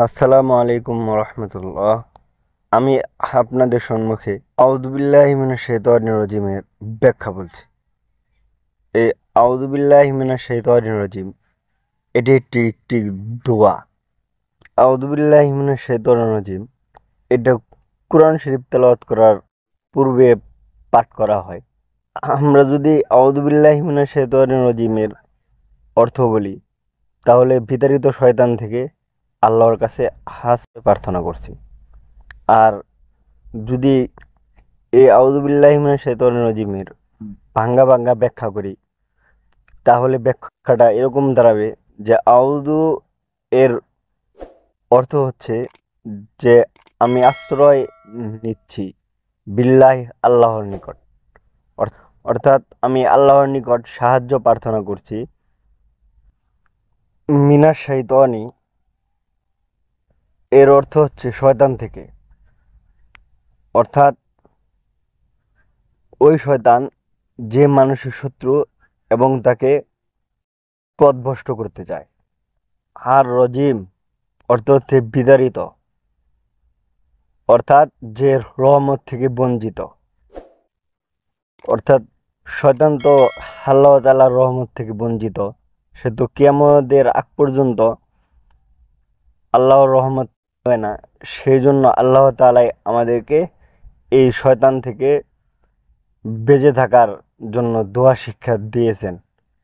আসসালামু আলাইকুম রহমতুল্লাহ। আমি আপনাদের সম্মুখে আউযু বিল্লাহি মিনাশ শাইতানির রাজিমের ব্যাখ্যা বলছি। এই আউযু বিল্লাহি মিনাশ শাইতানির রাজিম এটি একটি দোয়া। আউযু বিল্লাহি মিনাশ শাইতানির রাজিম এটা কোরআন শরীফ তেলাওয়াত করার পূর্বে পাঠ করা হয়। আমরা যদি আউযু বিল্লাহি মিনাশ শাইতানির রাজিমের অর্থ বলি, তাহলে বিতাড়িত শয়তান থেকে আল্লাহর কাছে প্রার্থনা করছি। আর যদি এই আউযু বিল্লাহি মিনাশ শাইতানির রাজিমের ভাঙ্গা ভাঙ্গা ব্যাখ্যা করি, তাহলে ব্যাখ্যাটা এরকম দাঁড়াবে যে আউযু এর অর্থ হচ্ছে যে আমি আশ্রয় নিচ্ছি বিল্লাহি আল্লাহর নিকট। অর্থাৎ আমি আল্লাহর নিকট সাহায্য প্রার্থনা করছি। মিনাশ শাইতানি এর অর্থ হচ্ছে শয়তান থেকে, অর্থাৎ ওই শয়তান যে মানুষের শত্রু এবং তাকে পথভ্রষ্ট করতে চায়। আর রজিম অর্থ হচ্ছে বিতাড়িত, অর্থাৎ যে রহমত থেকে বঞ্চিত। অর্থাৎ শয়তান তো আল্লাহ তাআলার রহমত থেকে বঞ্চিত, সে তো কিয়ামতের আগ পর্যন্ত আল্লাহর রহমত হয় না। সেই জন্য আল্লাহ তাআলাই আমাদেরকে এই শয়তান থেকে বেঁচে থাকার জন্য দোয়া শিক্ষা দিয়েছেন।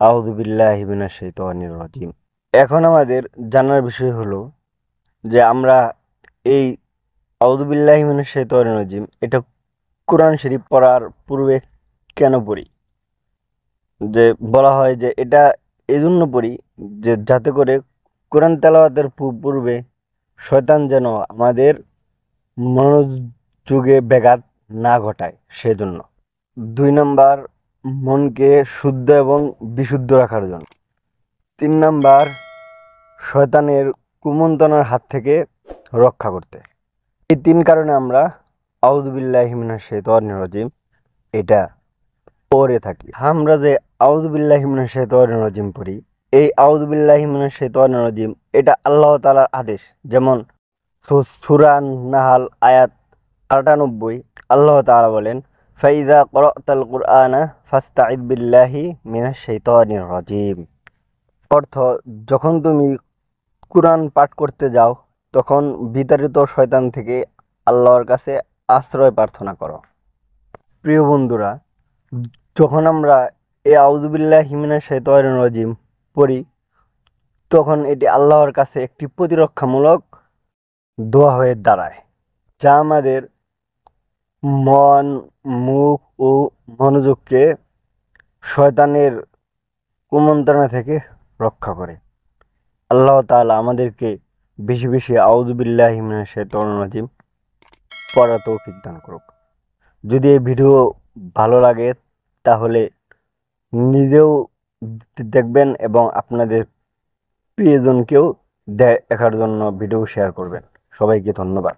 আউযু বিল্লাহি মিনাশ শাইতানির রাজিম। এখন আমাদের জানার বিষয় হলো যে আমরা এই আউযু বিল্লাহি মিনাশ শাইতানির রাজিম এটা কোরআন শরীফ পড়ার পূর্বে কেন পড়ি? যে বলা হয় যে এটা এজন্য পড়ি যে যাতে করে কোরআন তেলাওয়াতের পূর্বে শয়তান যেন আমাদের মনোযোগে ব্যাঘাত না ঘটায়, সেজন্য। 2 নাম্বার, মনকে শুদ্ধ এবং বিশুদ্ধ রাখার জন্য। 3 নাম্বার, শয়তানের কুমন্ত্রণার হাত থেকে রক্ষা করতে। এই 3 কারণে আমরা আউযু বিল্লাহি মিনাশ শাইতানির রাজিম এটা পড়ে থাকি। আমরা যে আউযু বিল্লাহি মিনাশ শাইতানির রাজিম পড়ি, এই আউযু বিল্লাহি মিনাশ শাইতানির রাজিম এটা আল্লাহ তাআলার আদেশ। যেমন সূরা নাহাল আয়াত 98 আল্লাহ তাআলা বলেন, ফাইযা ক্বারাতাল কুরআনা ফাসতাইয বিল্লাহি মিনাশ শাইতানির রাজিম। অর্থ, যখন তুমি কুরআন পাঠ করতে যাও, তখন বিতাড়িত শয়তান থেকে আল্লাহর কাছে আশ্রয় প্রার্থনা করো। প্রিয় বন্ধুরা, যখন আমরা এই আউযু বিল্লাহি মিনাশ শাইতানির রাজিম পড়ি, তখন এটি আল্লাহর কাছে একটি প্রতিরক্ষামূলক দোয়া হয়ে দাঁড়ায়, যা আমাদের মন, মুখ ও মনোযোগকে শয়তানের কুমন্ত্রণা থেকে রক্ষা করে। আল্লাহ তাআলা আমাদেরকে বেশি বেশি আউযু বিল্লাহি মিনাশ শাইতানির রাজিম পড়ার তৌফিক দান করুক। যদি এই ভিডিও ভালো লাগে, তাহলে নিজেও দেখবেন এবং আপনাদের প্রিয়জনকেও দেখার জন্য ভিডিও শেয়ার করবেন। সবাইকে ধন্যবাদ।